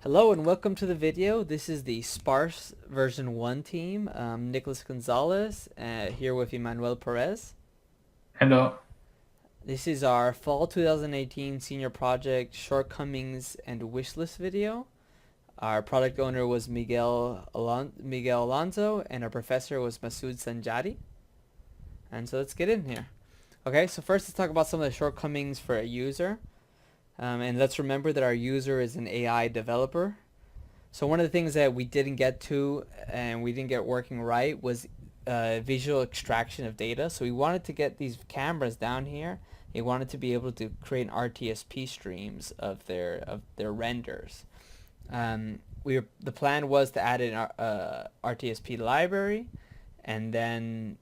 Hello and welcome to the video. This is the SPARSE version 1 team. Nicholas Gonzalez here with Emmanuel Perez. Hello. This is our fall 2018 senior project shortcomings and wishlist video. Our product owner was Miguel Alonso and our professor was Masood Sanjadi. And so let's get in here. Okay, so first let's talk about some of the shortcomings for a user. And let's remember that our user is an AI developer. So one of the things that we didn't get to and we didn't get working right was visual extraction of data. So we wanted to get these cameras down here. We wanted to be able to create RTSP streams of their renders. The plan was to add an RTSP library, and then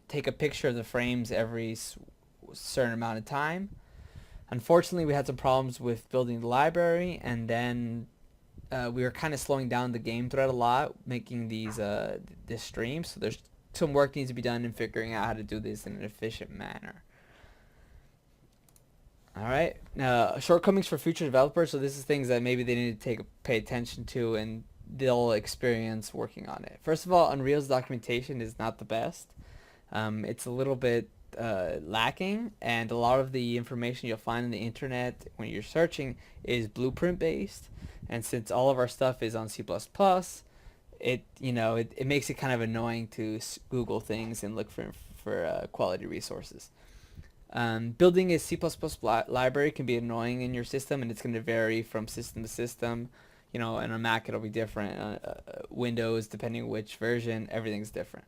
take a picture of the frames every certain amount of time. Unfortunately, we had some problems with building the library, and then we were kind of slowing down the game thread a lot, making this stream. So there's some work needs to be done in figuring out how to do this in an efficient manner. All right. Shortcomings for future developers. So this is things that maybe they need to pay attention to, and they'll experience working on it. First of all, Unreal's documentation is not the best. It's a little bit lacking, and a lot of the information you'll find on the internet when you're searching is blueprint based, and since all of our stuff is on C++, it makes it kind of annoying to Google things and look for quality resources. Building a C++ library can be annoying in your system, and it's going to vary from system to system. And on a Mac it'll be different. Windows, depending on which version, everything's different.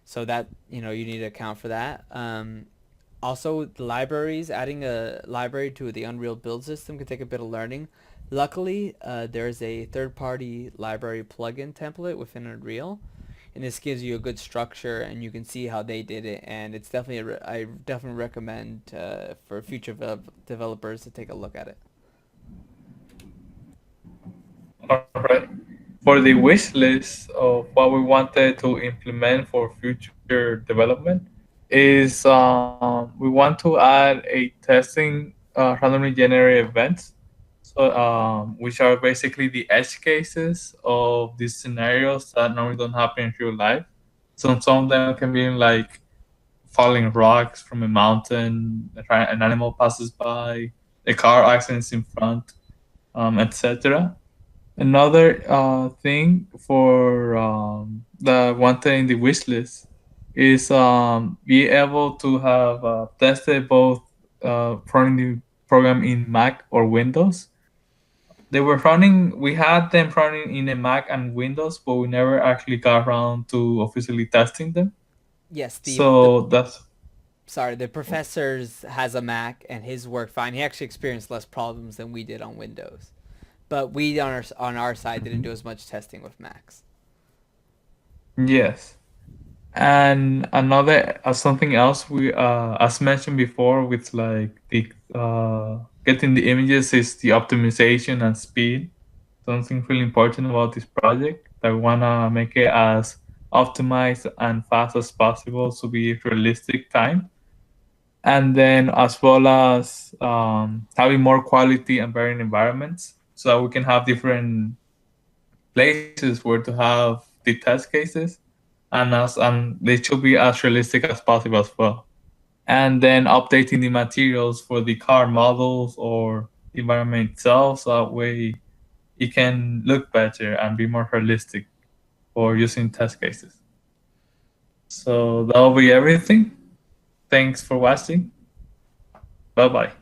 So that, you need to account for that. Also, the libraries, adding a library to the Unreal build system can take a bit of learning. Luckily, there's a third-party library plugin template within Unreal, and this gives you a good structure, and you can see how they did it. And it's definitely, I definitely recommend for future developers to take a look at it. All right. For the wish list of what we wanted to implement for future development is we want to add a testing randomly generated events, so which are basically the edge cases of these scenarios that normally don't happen in real life. So some of them can be like falling rocks from a mountain, an animal passes by, a car accidents in front, etc. Another thing for the one thing in the wish list is be able to have tested both running the program in Mac or Windows. We had them running in a Mac and Windows, but we never actually got around to officially testing them. Yes, So that's the professor has a Mac and his worked fine. He actually experienced less problems than we did on Windows. But we on our side didn't do as much testing with Macs. yes. And another something else we as mentioned before with like the getting the images is the optimization and speed. Something really important about this project that we wanna make it as optimized and fast as possible to be realistic time. And then as well as having more quality and varying environments so that we can have different places where to have the test cases and they should be as realistic as possible as well. And then updating the materials for the car models or the environment itself, so that way it can look better and be more realistic for using test cases. So that will be everything. Thanks for watching. Bye bye.